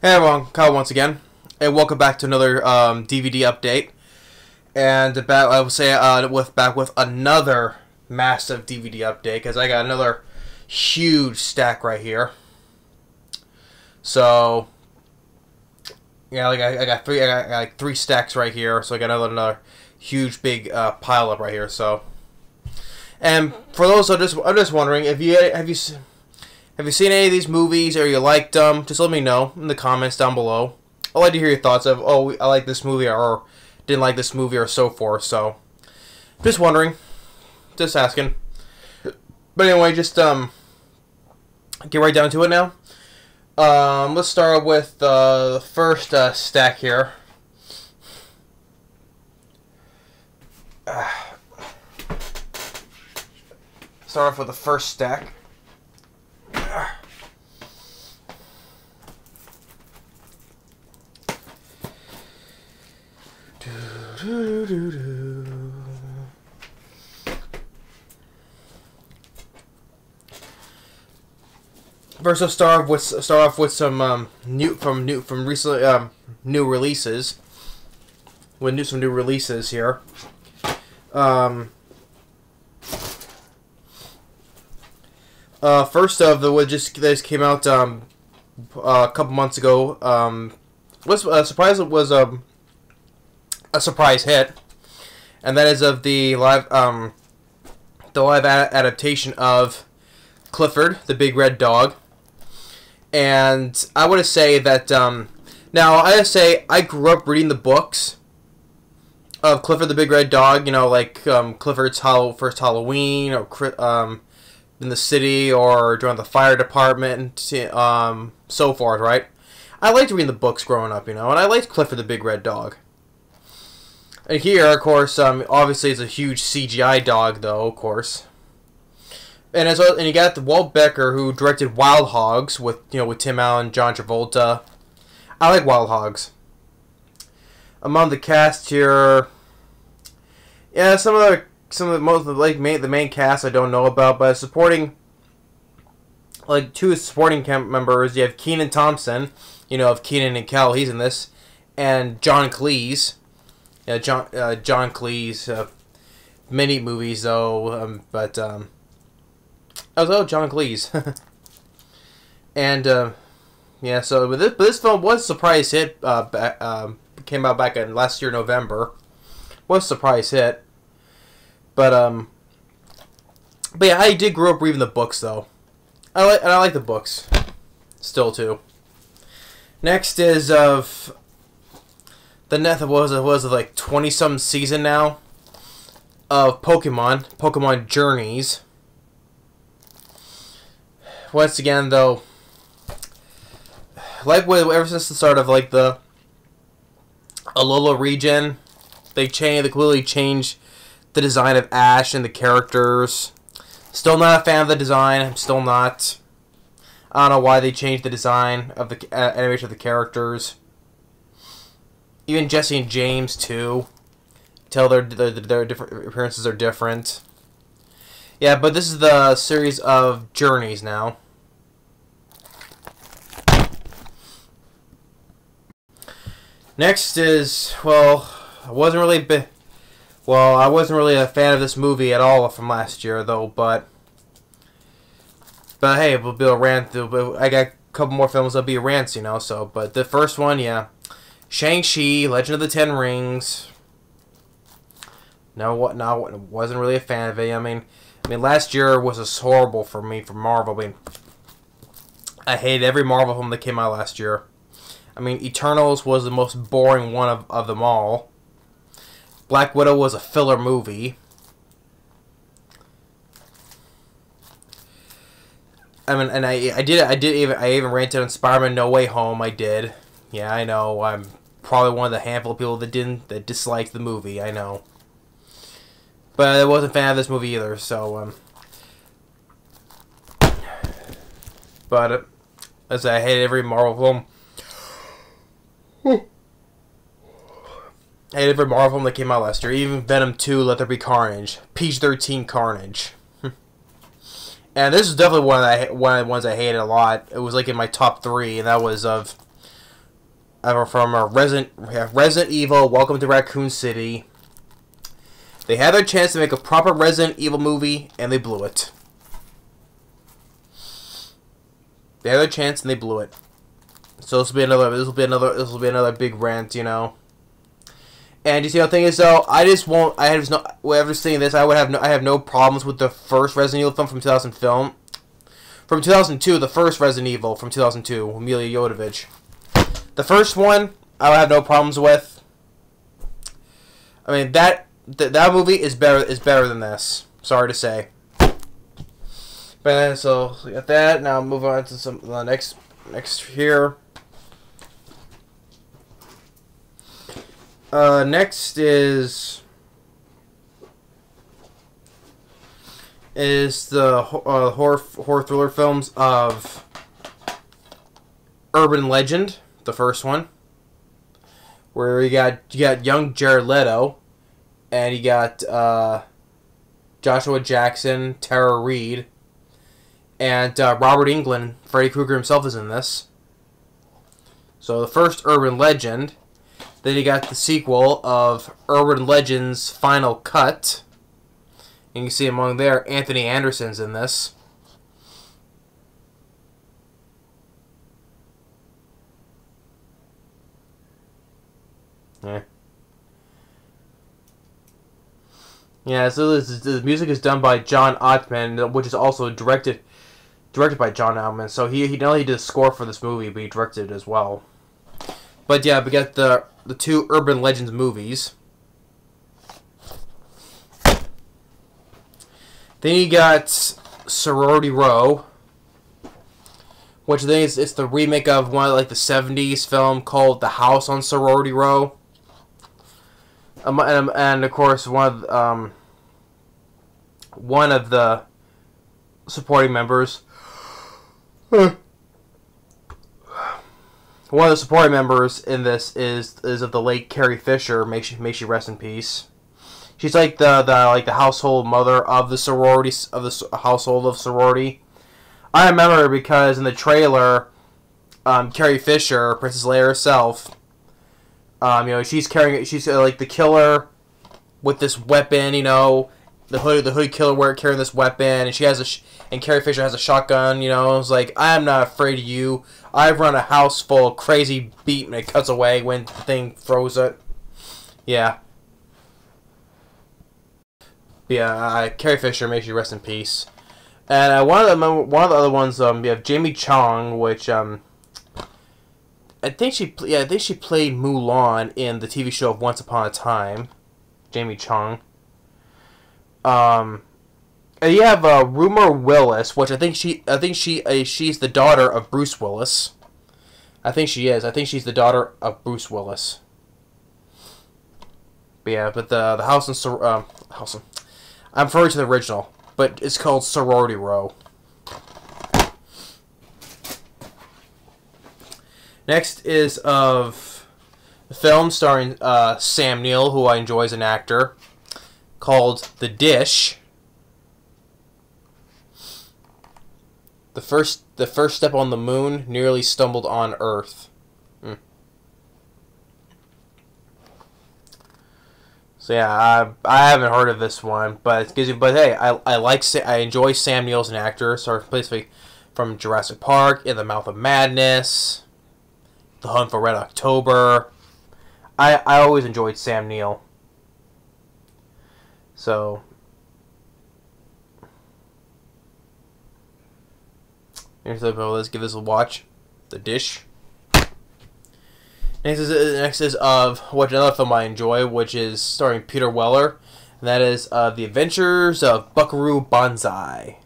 Hey everyone, Kyle once again, and welcome back to another DVD update. And about, I would say, back with another massive DVD update because I got another huge stack right here. So, yeah, like I got like three stacks right here. So I got another huge big pile up right here. So, and for those, I'm just wondering if have you seen any of these movies or you liked them? Just let me know in the comments down below. I'd like to hear your thoughts of, oh, I like this movie or didn't like this movie or so forth. So, just wondering. Just asking. But anyway, just get right down to it now. Let's start with the first stack here. Start off with the first stack. First, I'll start off with some new recently new releases. With some new releases here. First of the what just came out a couple months ago. Was a surprise hit, and that is of the live adaptation of Clifford, the Big Red Dog. And I would say that now I grew up reading the books of Clifford the Big Red Dog. You know, like Clifford's first Halloween, or in the city, or joined the fire department, so forth. Right? I liked reading the books growing up, you know, and I liked Clifford the Big Red Dog. And here, of course, obviously it's a huge CGI dog, though, of course. And you got the Walt Becker, who directed Wild Hogs with Tim Allen, John Travolta. I like Wild Hogs. Among the cast here, yeah, the main cast I don't know about, but supporting, like two supporting members, you have Kenan Thompson, of Kenan and Kel, he's in this, and John Cleese. Yeah, John Cleese, many movies though, John Cleese. And yeah, so this film was a surprise hit. Came out back in last year November. Was a surprise hit, but yeah, I did grow up reading the books though. I like the books still too. Next is of the net was like 20-some season now of Pokemon Journeys. Once again, though, ever since the start of like the Alola region, they clearly changed the design of Ash and the characters. Still not a fan of the design. I'm still not. I don't know why they changed the design of the animation of the characters. Even Jesse and James too. Tell their different appearances are different. Yeah, but this is the series of Journeys now. Next is, well, I wasn't really a fan of this movie at all from last year though, but hey, we'll be a rant. I got a couple more films that'll be rants, so, but the first one, yeah. Shang-Chi, Legend of the Ten Rings. No, wasn't really a fan of it. I mean, last year was horrible for me for Marvel. I hated every Marvel film that came out last year. Eternals was the most boring one of them all. Black Widow was a filler movie. And I even ranted on Spider-Man No Way Home. I did. Yeah, I know. I'm probably one of the handful of people that disliked the movie. I know. But I wasn't a fan of this movie either, so, but, as I hated every Marvel film. I hated every Marvel film that came out last year. Even Venom 2, Let There Be Carnage. PG-13 Carnage. And this is definitely one of the ones I hated a lot. It was like in my top 3, and that was of from Resident Evil, Welcome to Raccoon City. They had their chance to make a proper Resident Evil movie, and they blew it. They had their chance, and they blew it. So this will be another big rant, you know. And you see, the thing is, though, I have no problems with the first Resident Evil film from 2002, the first Resident Evil from 2002, Mila Jovovich. The first one, I would have no problems with. I mean, that movie is better than this. Sorry to say. But so we got that. Now move on to some next here. Next is the horror thriller films of Urban Legend, the first one, where you got young Jared Leto, and you got Joshua Jackson, Tara Reid, and Robert Englund. Freddy Krueger himself is in this. So the first Urban Legend. Then you got the sequel of Urban Legend's Final Cut. And you can see among there, Anthony Anderson's in this. Yeah, so the music is done by John Ottman, which is also directed by John Ottman. So he not only did the score for this movie, but he directed it as well. But yeah, we got the two Urban Legends movies. Then you got Sorority Row, which I think it's the remake of one of the 70s film called The House on Sorority Row. And of course one of the supporting members. One of the supporting members in this is of the late Carrie Fisher. May she rest in peace. She's like the household mother of the household of sorority. I remember her because in the trailer, Carrie Fisher, Princess Leia herself, she's like the killer with this weapon. You know, the hooded killer carrying this weapon, and Carrie Fisher has a shotgun. You know, it's like, I'm not afraid of you. I've run a house full of crazy beat, and it cuts away when the thing throws it. Yeah. Yeah, Carrie Fisher, may she rest in peace. And one of the other ones, we have Jamie Chung, which I think she played Mulan in the TV show of Once Upon a Time. Jamie Chung. And you have Rumor Willis, which I think she's the daughter of Bruce Willis. I think she is. I think she's the daughter of Bruce Willis. But yeah, but the house in I'm referring to the original, but it's called Sorority Row. Next is of the film starring Sam Neill, who I enjoy as an actor, called The Dish. The first step on the moon nearly stumbled on Earth. So yeah, I haven't heard of this one, but hey, I enjoy Sam Neill as an actor. So basically, from Jurassic Park, In the Mouth of Madness, The Hunt for Red October. I always enjoyed Sam Neill. So let's give this a watch. The Dish. Next is of another film I enjoy, which is starring Peter Weller, and that is The Adventures of Buckaroo Banzai.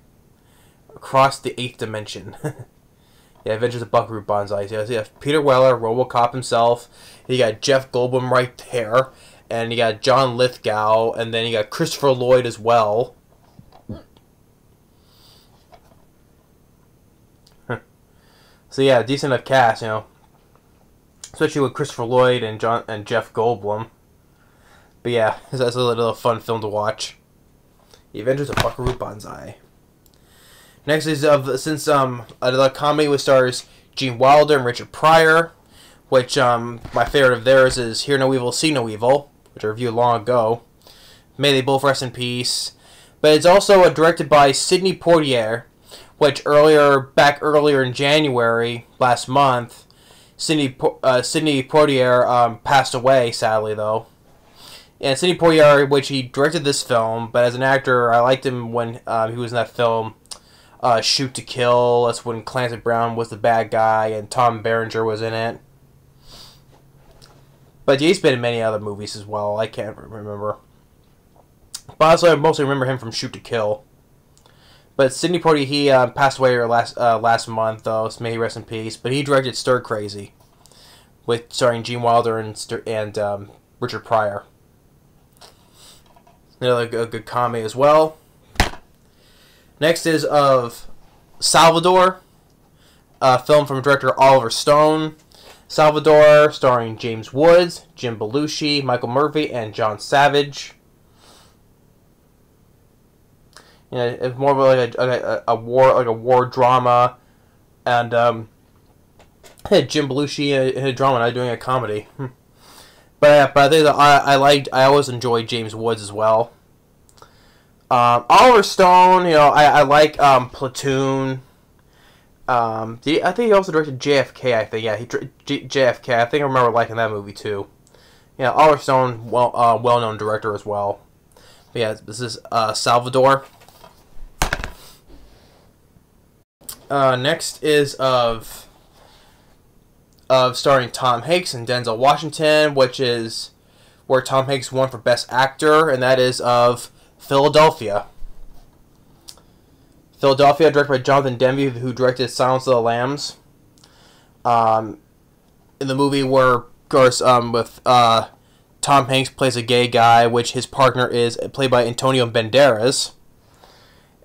Across the Eighth Dimension. The Adventures of Buckaroo Banzai. So you have Peter Weller, RoboCop himself. You got Jeff Goldblum right there, and you got John Lithgow, and then you got Christopher Lloyd as well. So yeah, decent enough cast, you know. Especially with Christopher Lloyd and Jeff Goldblum. But yeah, that's a little fun film to watch. The Adventures of Buckaroo Banzai. Next is another comedy which stars Gene Wilder and Richard Pryor, which my favorite of theirs is Hear No Evil, See No Evil, which I reviewed long ago. May they both rest in peace. But it's also directed by Sidney Poitier, which back earlier in January last month, Sidney Poitier passed away, sadly though. And Sidney Poitier, which he directed this film, but as an actor, I liked him when he was in that film, Shoot to Kill. That's when Clancy Brown was the bad guy, and Tom Berenger was in it. But he's been in many other movies as well. I can't remember. But also, I mostly remember him from Shoot to Kill. But Sidney Poitier, he passed away last month, though, so may he rest in peace. But he directed Stir Crazy, starring Gene Wilder and Richard Pryor. Another good comedy as well. Next is of Salvador, a film from director Oliver Stone. Salvador, starring James Woods, Jim Belushi, Michael Murphy, and John Savage. You know, it's more of like a war drama, and Jim Belushi in a drama, not doing a comedy. But I think that I always enjoyed James Woods as well. Oliver Stone, you know, I like Platoon. I think he also directed JFK. I think, yeah, JFK. I think I remember liking that movie too. Yeah, Oliver Stone, well-known director as well. But yeah, this is Salvador. Next is of starring Tom Hanks and Denzel Washington, which is where Tom Hanks won for Best Actor, and that is of Philadelphia. Philadelphia, directed by Jonathan Demme, who directed Silence of the Lambs. In the movie where, of course, with Tom Hanks plays a gay guy, which his partner is played by Antonio Banderas.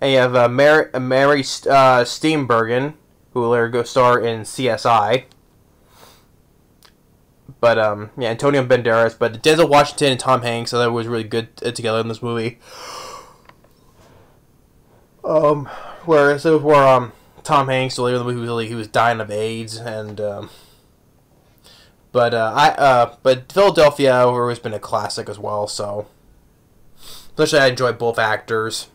And you have Mary Steenburgen, who will later go star in CSI. But, yeah, Antonio Banderas. But Denzel Washington and Tom Hanks, I thought it was really good together in this movie. Where Tom Hanks, later in the movie, he was dying of AIDS, and, but Philadelphia has always been a classic as well, so. Especially I enjoy both actors.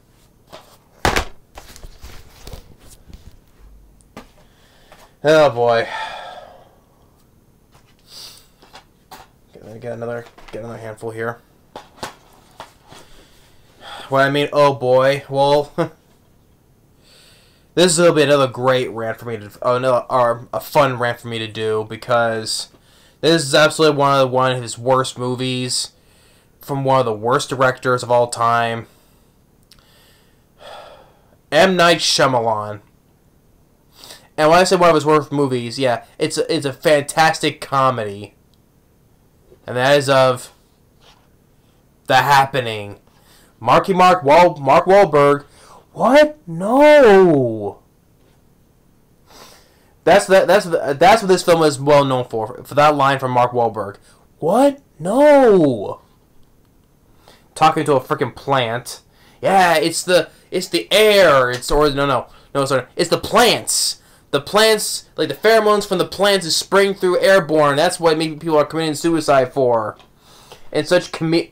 Oh boy. Get another handful here. What I mean, oh boy. Well, this will be another great rant for me to, a fun rant for me to do, because this is absolutely one of his worst movies from one of the worst directors of all time, M. Night Shyamalan. And when I say one of his worst movies, yeah, it's a fantastic comedy. And that is of The Happening. Mark Wahlberg. What? No. That's what this film is well known for that line from Mark Wahlberg. What? No. Talking to a freaking plant. Yeah, it's the air. It's the plants. The plants, like the pheromones from the plants, is spraying through airborne. That's what maybe people are committing suicide for. And such the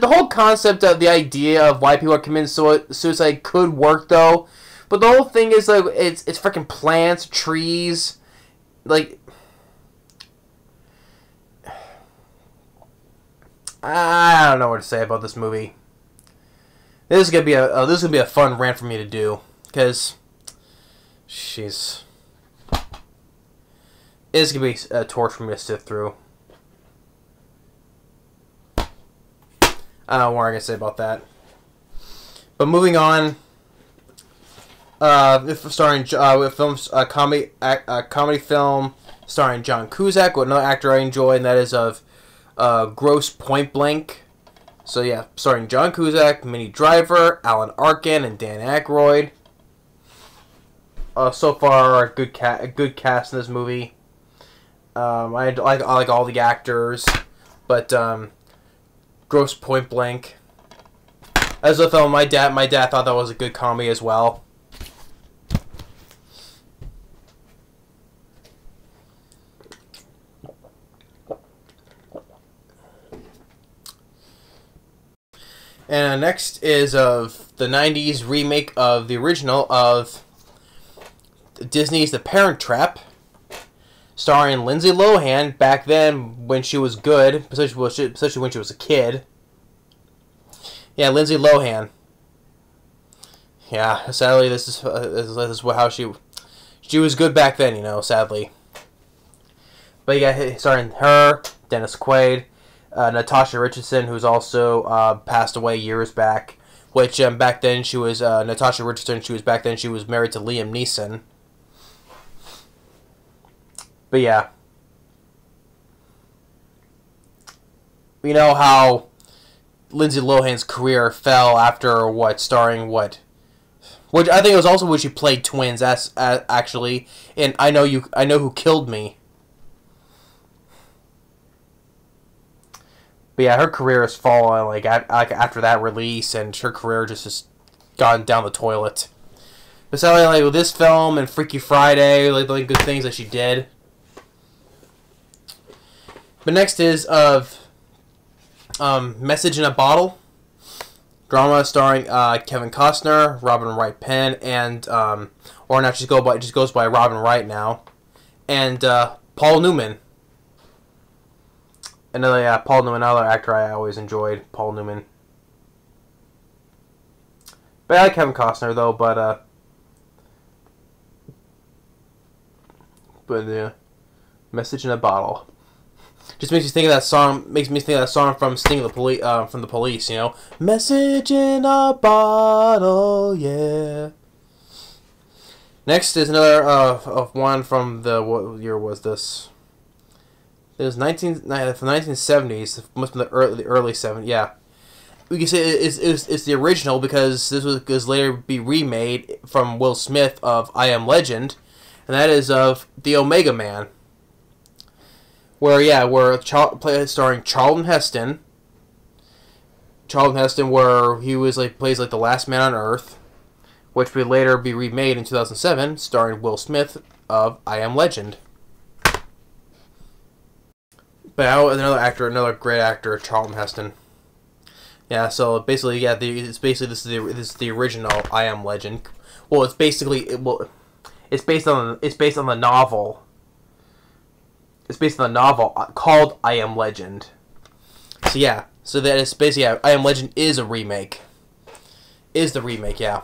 whole concept of the idea of why people are committing suicide could work though. But the whole thing is like it's freaking plants, trees, like I don't know what to say about this movie. This is gonna be a fun rant for me to do, because it's gonna be a torture for me to sift through. I don't know what I'm gonna say about that. But moving on, starring a comedy film starring John Cusack, with another actor I enjoy, and that is of Gross Point Blank. So yeah, starring John Cusack, Minnie Driver, Alan Arkin, and Dan Aykroyd. So far, a good cast in this movie. I like all the actors, but Gross Point Blank. As a film, my dad thought that was a good comedy as well. And next is of the 90s remake of the original of Disney's The Parent Trap, starring Lindsay Lohan back then when she was good, especially when she was a kid. Yeah, Lindsay Lohan. Yeah, sadly, this is how she was good back then, you know. Sadly, but you got starring her, Dennis Quaid, Natasha Richardson, who's also passed away years back. Which back then she was Natasha Richardson. She was married to Liam Neeson. But yeah, you know how Lindsay Lohan's career fell after starring what? Which I think it was also when she played twins, actually, and I Know Who Killed Me. But yeah, her career has fallen like after that release, and her career just has gone down the toilet. But sadly, like with this film and Freaky Friday, like the good things that she did. But next is of Message in a Bottle, drama starring Kevin Costner, Robin Wright Penn, and or not just goes by Robin Wright now, and Paul Newman. Paul Newman, another actor I always enjoyed, Paul Newman. But I like Kevin Costner though, Message in a Bottle. Just makes me think of that song. Makes me think of that song from Sting of the from the Police. You know, Message in a Bottle, yeah. Next is another of one from what year was this? It was from the 1970s. Must have been the early 70s. Yeah, we can say it's the original because this was later be remade from Will Smith of I Am Legend, and that is of The Omega Man. Starring Charlton Heston. Charlton Heston, where he was plays the last man on Earth, which would later be remade in 2007, starring Will Smith of I Am Legend. But another great actor, Charlton Heston. Yeah, so basically, yeah, this is the original I Am Legend. Well, it's based on the novel. It's based on the novel called I Am Legend. So yeah, that is basically I Am Legend is a remake. Is the remake, yeah.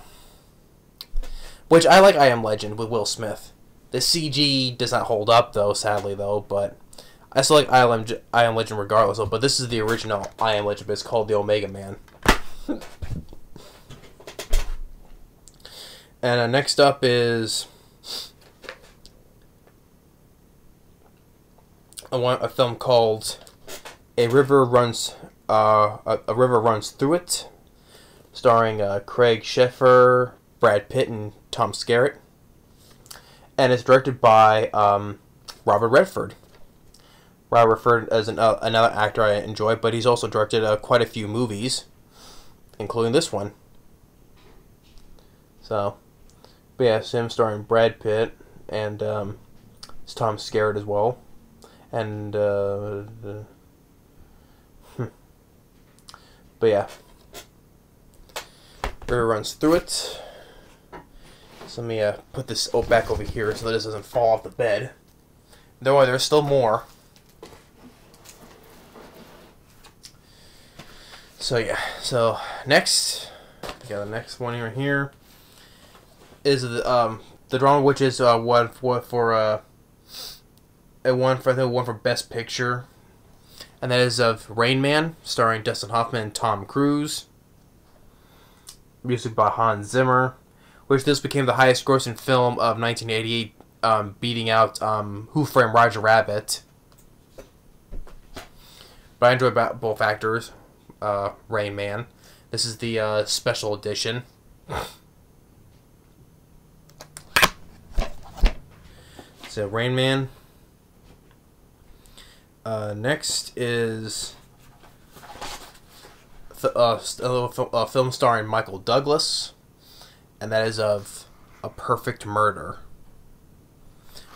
Which I like I Am Legend with Will Smith. The CG does not hold up though, sadly though, but I still like I Am Legend regardless though. But this is the original I Am Legend, but it's called The Omega Man. And next up is a film called A River Runs Through It, starring Craig Sheffer, Brad Pitt, and Tom Skerritt, and it's directed by Robert Redford. Robert Redford is another actor I enjoy, but he's also directed quite a few movies, including this one. So, but yeah, it's him starring Brad Pitt, and it's Tom Skerritt as well. And but yeah, River Runs Through It. So let me put this back over here so that this doesn't fall off the bed. Don't worry, there's still more. So yeah, so next, the next one here is the drama, which is one for Best Picture, and that is of Rain Man, starring Dustin Hoffman and Tom Cruise. Music by Hans Zimmer, which this became the highest grossing film of 1988, beating out Who Framed Roger Rabbit. But I enjoy both actors. Rain Man. This is the special edition. So Rain Man. Next is a film starring Michael Douglas, and that is of A Perfect Murder.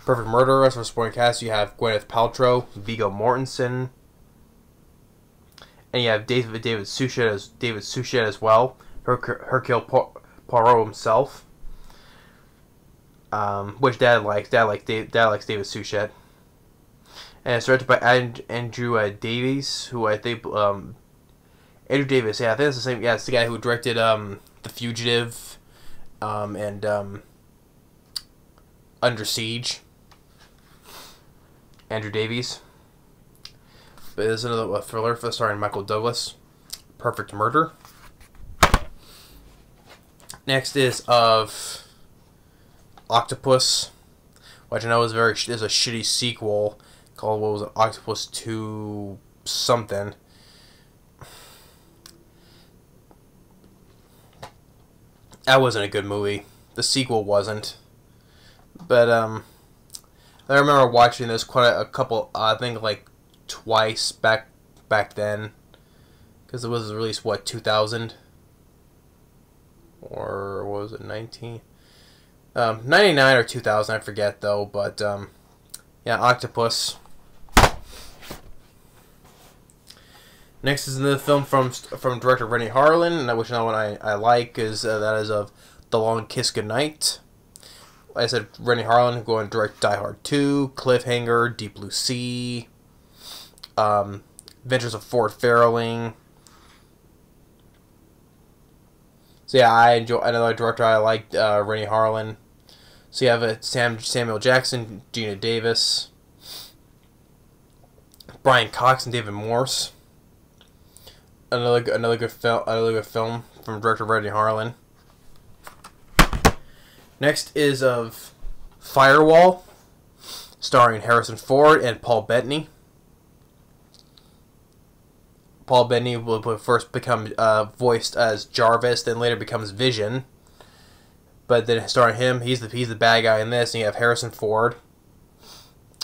Perfect Murder, as for supporting cast, you have Gwyneth Paltrow, Viggo Mortensen, and you have David Suchet as well. Hercule Poirot himself. Which Dad likes. Dad likes David Suchet. And it's directed by Andrew Davies, who I think Andrew Davis. Yeah, I think it's the same. Yeah, it's the guy who directed The Fugitive, and Under Siege. Andrew Davies. But there's another thriller starring Michael Douglas. Perfect Murder. Next is of Octopus, which I know is a shitty sequel called, what was it, Octopus 2 something. That wasn't a good movie. The sequel wasn't. But I remember watching this quite a couple, I think like twice back then, because it was released, what, 2000? Or what was it, 99 or 2000, I forget though, but yeah, Octopus. Next is another film from director Renny Harlin, which another one I like is that is of The Long Kiss Goodnight. Like I said, Renny Harlin going to direct Die Hard 2, Cliffhanger, Deep Blue Sea, Adventures of Ford Fairlane. So yeah, I enjoy another director I like, Renny Harlin. So you have Samuel Jackson, Gina Davis, Brian Cox, and David Morse. Another good film from director Renny Harlin. Next is of Firewall, starring Harrison Ford and Paul Bettany. Paul Bettany will first become voiced as Jarvis, then later becomes Vision. But then starring him, he's the bad guy in this, and you have Harrison Ford.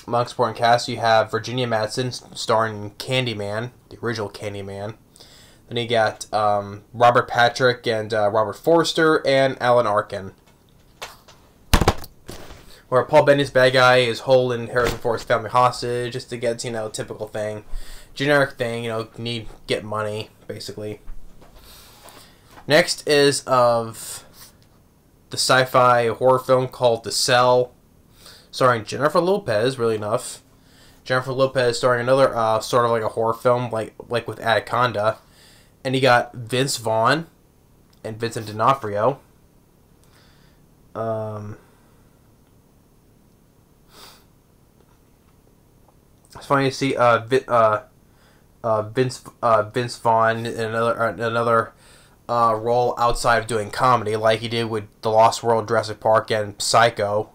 Among supporting cast, you have Virginia Madsen starring Candyman, the original Candyman. Then you got Robert Patrick and Robert Forster and Alan Arkin. Where Paul Bettany's bad guy is holding Harrison Ford's family hostage just to get, typical thing. Generic thing, get money, basically. Next is of the sci-fi horror film called The Cell, starring Jennifer Lopez, really enough. Jennifer Lopez starring another sort of like a horror film, like with Anaconda. And you got Vince Vaughn and Vincent D'Onofrio. It's funny to see Vince Vaughn in another role outside of doing comedy, like he did with The Lost World, Jurassic Park, and Psycho.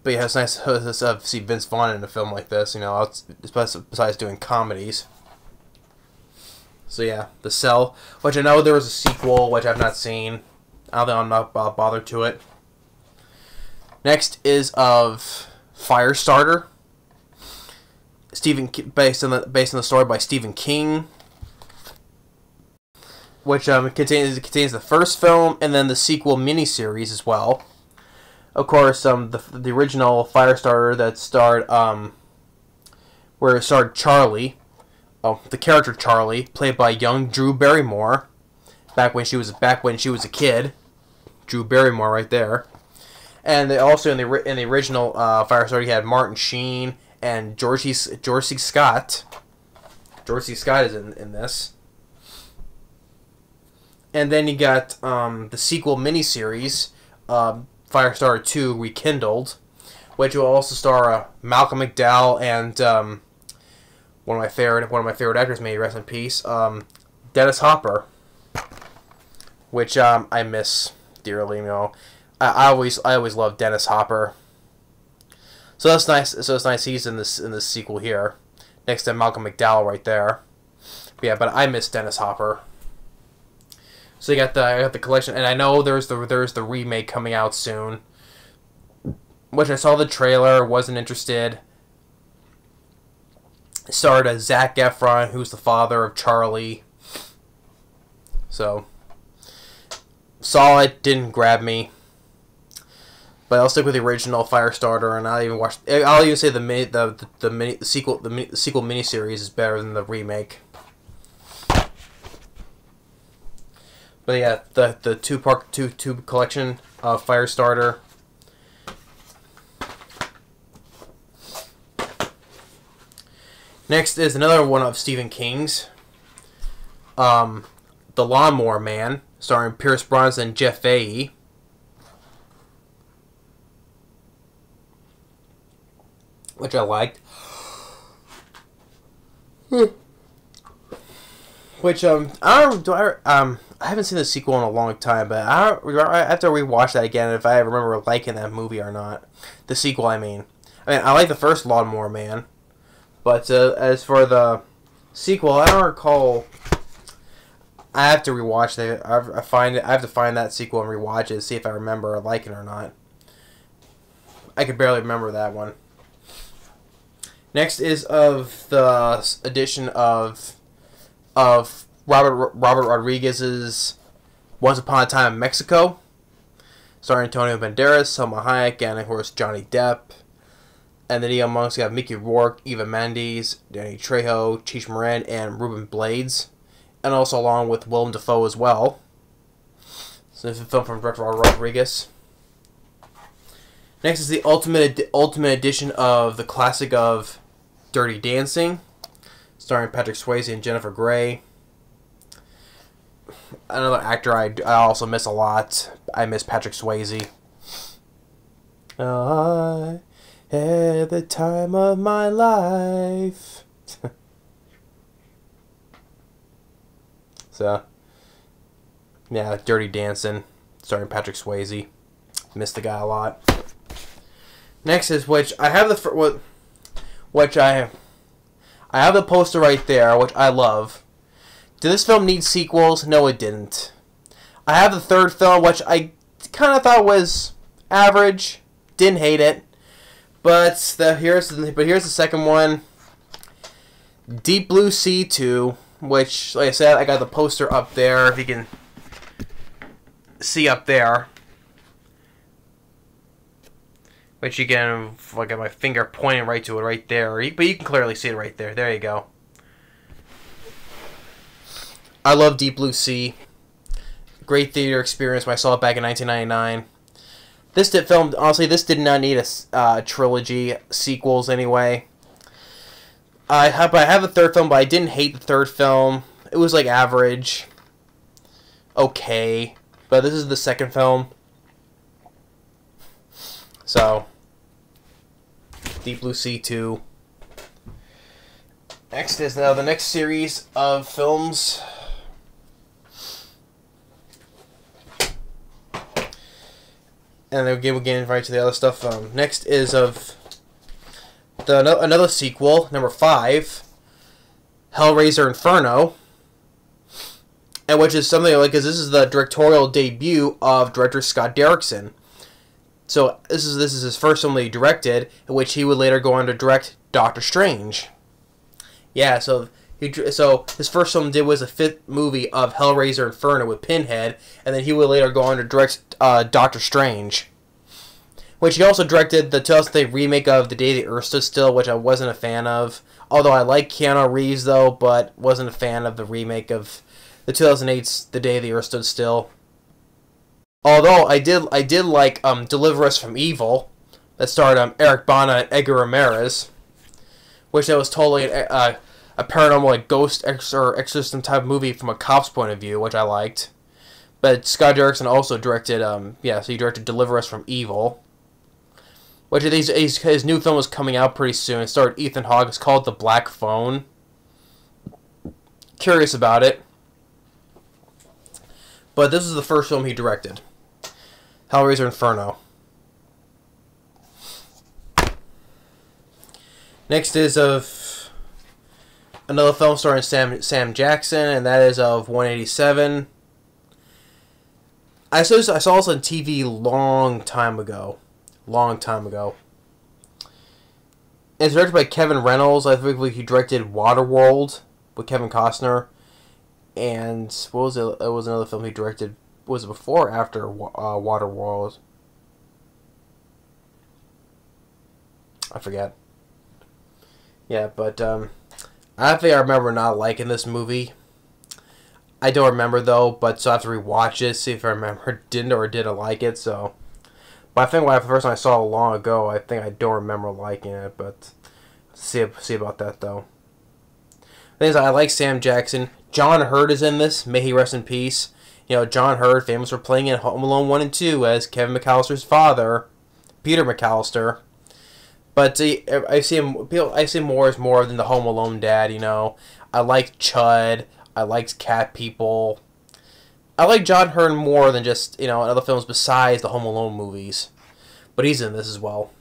But yeah, it's nice to see Vince Vaughn in a film like this, besides doing comedies. So yeah, The Cell, which I know there was a sequel, which I've not seen. I don't think I'm not bothered to it. Next is of Firestarter, based on the story by Stephen King, which contains the first film and then the sequel miniseries as well. Of course, the original Firestarter that starred where it starred Charlie, the character Charlie, played by young Drew Barrymore, back when she was a kid. Drew Barrymore right there. And they also in the original Firestarter, you had Martin Sheen and George C. Scott. George C. Scott is in this. And then you got the sequel miniseries, Firestarter 2 Rekindled, which will also star Malcolm McDowell and one of my favorite actors, may he rest in peace, Dennis Hopper, which I miss dearly. I always loved Dennis Hopper. So that's nice. So it's nice he's in this sequel here, next to Malcolm McDowell right there. But I miss Dennis Hopper. So you got the collection, and I know there's the remake coming out soon, which I saw the trailer, wasn't interested. It starred Zac Efron, who's the father of Charlie. So saw it, didn't grab me. But I'll stick with the original Firestarter, and I'll even say the sequel miniseries is better than the remake. But yeah, the two collection of Firestarter. Next is another one of Stephen King's. The Lawnmower Man, starring Pierce Brosnan and Jeff Fahey. Which I liked. Which I haven't seen the sequel in a long time, but I have to rewatch that again if I remember liking that movie or not. The sequel, I mean. I like the first Lawnmower Man, but as for the sequel, I don't recall. I have to rewatch it. I have to find that sequel and rewatch it, see if I remember liking it or not. I could barely remember that one. Next is of the edition of Robert Rodriguez's Once Upon a Time in Mexico, starring Antonio Banderas, Selma Hayek, and of course Johnny Depp. And then amongst you have Mickey Rourke, Eva Mendes, Danny Trejo, Cheech Marin, and Ruben Blades, and also along with Willem Dafoe as well. So this is a film from director Rodriguez. Next is the ultimate edition of the classic of Dirty Dancing, starring Patrick Swayze and Jennifer Grey. Another actor I also miss a lot. I miss Patrick Swayze. I had the time of my life. So, yeah, Dirty Dancing, starring Patrick Swayze. Miss the guy a lot. Next is I have the poster right there, which I love. Did this film need sequels? No, it didn't. I have the third film, which I kind of thought was average. Didn't hate it. But here's the second one. Deep Blue Sea 2, which, like I said, I got the poster up there, if you can see up there. Which you can, I got my finger pointing right to it right there. But you can clearly see it right there. There you go. I love Deep Blue Sea. Great theater experience when I saw it back in 1999. This did not need a trilogy, sequels anyway. I have the third film, but I didn't hate the third film. It was like average. Okay. But this is the second film. So, Deep Blue Sea 2. Next is now the next series of films. And then we'll get right to the other stuff. Next is of another sequel, number 5, Hellraiser Inferno, and which is something like, because this is the directorial debut of director Scott Derrickson. So this is his first film that he directed, in which he would later go on to direct Doctor Strange. Yeah, so his first film was the 5th movie of Hellraiser Inferno with Pinhead, and then he would later go on to direct Doctor Strange. Which he also directed the 2008 remake of The Day the Earth Stood Still, which I wasn't a fan of. Although I like Keanu Reeves though, but wasn't a fan of the remake of the 2008's The Day the Earth Stood Still. Although I did like Deliver Us from Evil, that starred Eric Bana and Edgar Ramirez, which that was totally a paranormal, like, ghost or exorcism type movie from a cop's point of view, which I liked. But Scott Derrickson also directed, so he directed Deliver Us from Evil, which his new film was coming out pretty soon. It starred Ethan Hawke. It's called The Black Phone. Curious about it. But this is the first film he directed. Hellraiser Inferno. Next is of another film starring Sam Jackson, and that is of 187. I saw this on TV long time ago. It's directed by Kevin Reynolds. I think he directed Waterworld with Kevin Costner. And what was it? It was another film he directed. Was it before or after Waterworld? I forget. Yeah, but I think I remember not liking this movie. I don't remember though, but so I have to rewatch it, see if I remember didn't like it. So, but I think when the first time I saw it long ago, I think I don't remember liking it. But see about that though. Things I like Sam Jackson. John Hurt is in this. May he rest in peace. You know, John Hurt, famous for playing in Home Alone 1 and 2 as Kevin McAllister's father, Peter McAllister. But I see him more than the Home Alone dad. You know, I like Chud. I liked Cat People. I like John Hurt more than just, you know, other films besides the Home Alone movies. But he's in this as well.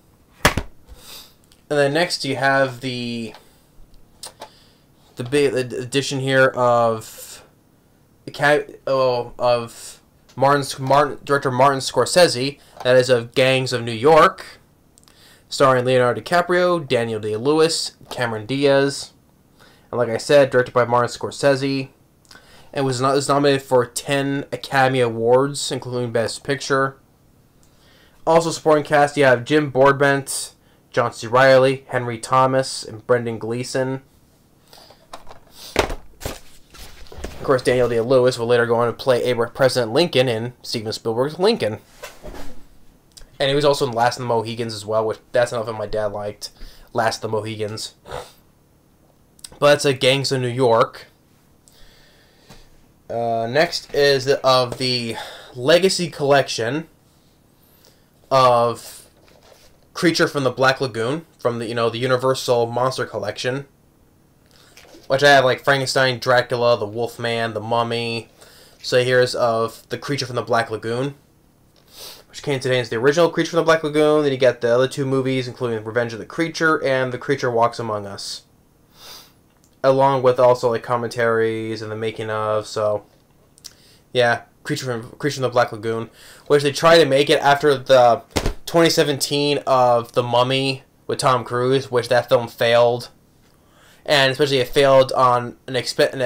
And then next you have the big edition here of director Martin Scorsese. That is of Gangs of New York, starring Leonardo DiCaprio, Daniel Day-Lewis, Cameron Diaz. And like I said, directed by Martin Scorsese. And was nominated for 10 Academy Awards, including Best Picture. Also supporting cast, you have Jim Broadbent, John C. Reilly, Henry Thomas, and Brendan Gleeson. Of course, Daniel Day-Lewis will later go on to play President Lincoln in Steven Spielberg's Lincoln. And he was also in Last of the Mohegans as well, which that's another film my dad liked. Last of the Mohegans. But that's a Gangs of New York. Next is of the Legacy Collection of Creature from the Black Lagoon, from the the Universal Monster Collection, which I have like Frankenstein, Dracula, the Wolfman, the Mummy. So here's of the Creature from the Black Lagoon, which contains the original Creature from the Black Lagoon. Then you got the other two movies, including Revenge of the Creature and The Creature Walks Among Us, along with also like commentaries and the making of. So yeah, Creature from the Black Lagoon, which they tried to make it after the 2017 of The Mummy with Tom Cruise, which that film failed, and especially it failed on an expected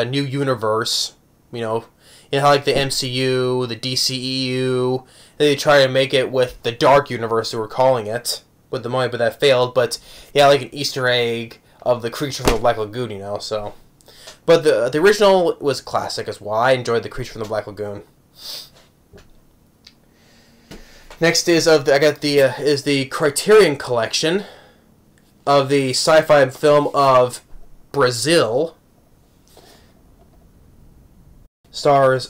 new universe. You know how like the MCU, the DCEU, they tried to make it with the Dark Universe, they were calling it, with The Mummy, but that failed. But yeah, like an Easter egg of the Creature from the Black Lagoon, so. But the original was classic as well. I enjoyed the Creature from the Black Lagoon. Next is the Criterion Collection of the sci-fi film of Brazil. Stars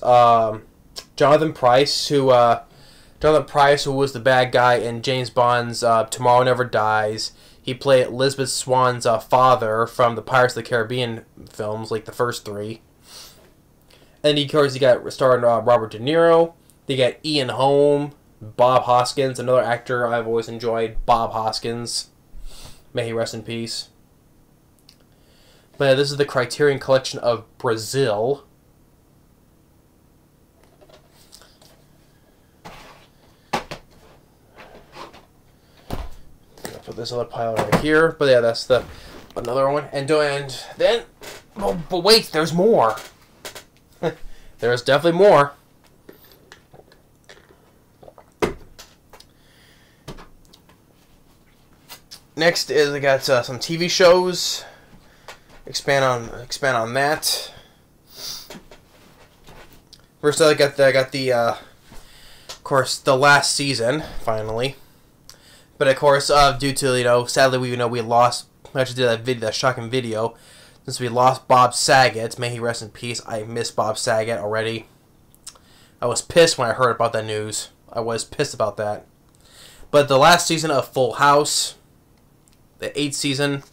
Jonathan Pryce, who was the bad guy in James Bond's Tomorrow Never Dies. He played Elizabeth Swann's father from the Pirates of the Caribbean films, like the first three. And of course, you got starring Robert De Niro. You got Ian Holm, Bob Hoskins, another actor I've always enjoyed, Bob Hoskins. May he rest in peace. But yeah, this is the Criterion Collection of Brazil. Put this other pile right here, but yeah, that's another one. And then, but wait, there's more. There's definitely more. Next is I got some TV shows. Expand on that. First, I got the of course, the last season finally. But of course, due to sadly we lost. I actually did that shocking video. Since we lost Bob Saget, may he rest in peace. I miss Bob Saget already. I was pissed when I heard about that news. I was pissed about that. But the last season of Full House, the 8th season.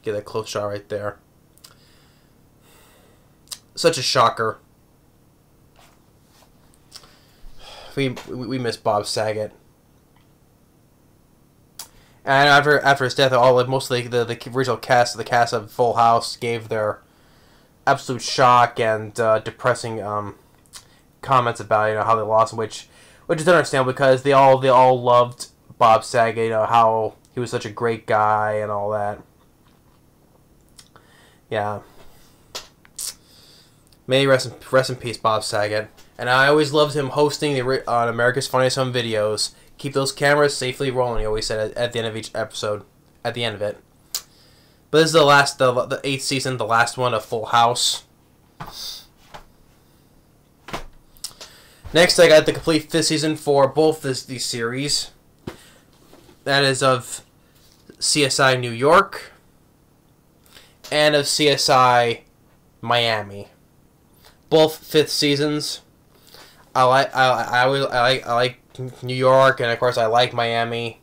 Get that close shot right there. Such a shocker. We miss Bob Saget, and after his death, mostly the original cast of Full House gave their absolute shock and depressing comments about how they lost him, which is understandable because they all loved Bob Saget, how he was such a great guy and all that. Yeah, may rest in peace, Bob Saget. And I always loved him hosting on America's Funniest Home Videos. Keep those cameras safely rolling, he always said at the end of each episode. At the end of it. But this is the 8th season, the last one of Full House. Next, I got the complete 5th season for both these series. That is of CSI New York and of CSI Miami. Both 5th seasons. I like New York, and of course I like Miami.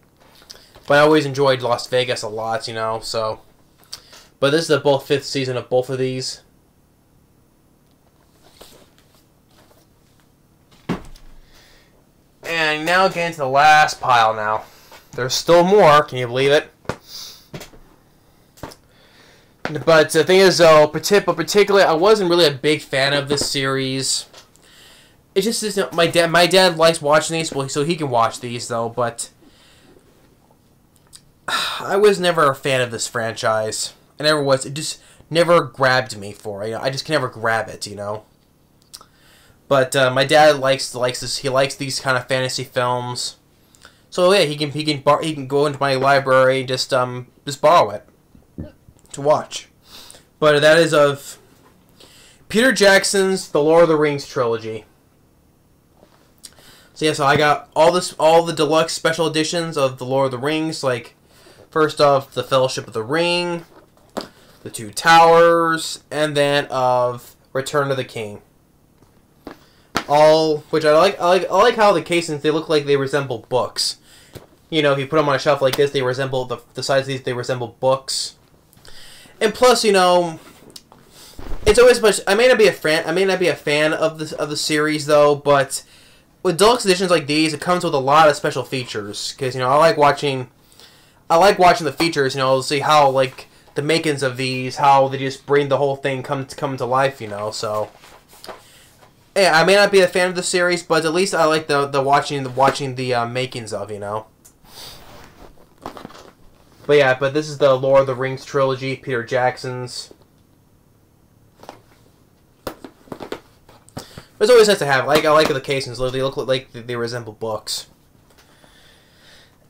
But I always enjoyed Las Vegas a lot, you know. So, but this is the 5th season of both of these. And now getting to the last pile now. There's still more, can you believe it? But the thing is, though, particularly, I wasn't really a big fan of this series. It just isn't. My dad likes watching these, well, so he can watch these, though. But I was never a fan of this franchise. I never was. It just never grabbed me for it. You know, I just can never grab it, you know. But my dad likes this. He likes these kind of fantasy films. So yeah, he can go into my library and just borrow it to watch. But that is of Peter Jackson's The Lord of the Rings trilogy. So yeah, so I got all the deluxe special editions of The Lord of the Rings, like first off the Fellowship of the Ring, the Two Towers, and then of Return of the King. All which I like how the casings, they look like they resemble books. You know, if you put them on a shelf like this, they resemble the size of these. They resemble books. And plus, you know, it's always much. I may not be a fan of the series though, but with deluxe editions like these, it comes with a lot of special features. Because, you know, I like watching the features. You know, see how like the makings of these, how they just bring the whole thing come to life. You know, so. Yeah, I may not be a fan of the series, but at least I like the watching the makings of, you know. But yeah, but this is the Lord of the Rings trilogy, Peter Jackson's. It's always nice to have. I like the casings. They look like they resemble books.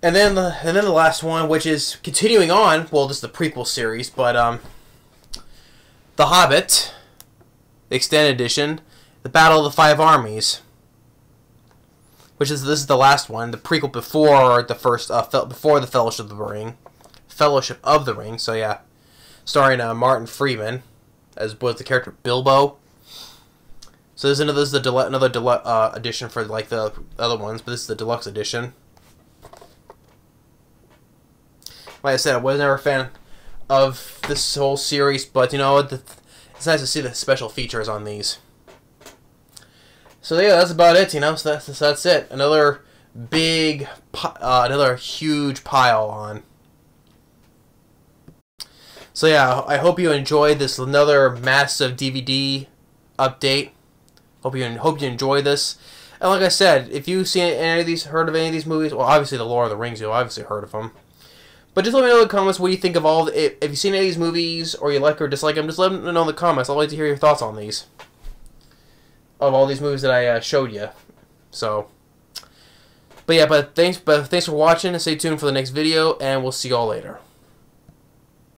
And then the last one, which is continuing on. Well, this is the prequel series, but The Hobbit, the extended edition, the Battle of the Five Armies, this is the last one, the prequel before the first before the Fellowship of the Ring. So yeah, starring Martin Freeman as was the character Bilbo. So this is another edition for like the other ones, but this is the deluxe edition. Like I said, I was never a fan of this whole series, but you know, it's nice to see the special features on these. So yeah, that's about it. You know, so that's it. Another huge pile on. So yeah, I hope you enjoyed this another massive DVD update. Hope you enjoy this. And like I said, if you've heard of any of these movies, well, obviously the Lord of the Rings, you've obviously heard of them. But just let me know in the comments what you think of if you've seen any of these movies, or you like or dislike them, just let me know in the comments. I'd like to hear your thoughts on these. Of all these movies that I showed you. So, but yeah, but thanks for watching, and stay tuned for the next video, and we'll see y'all later.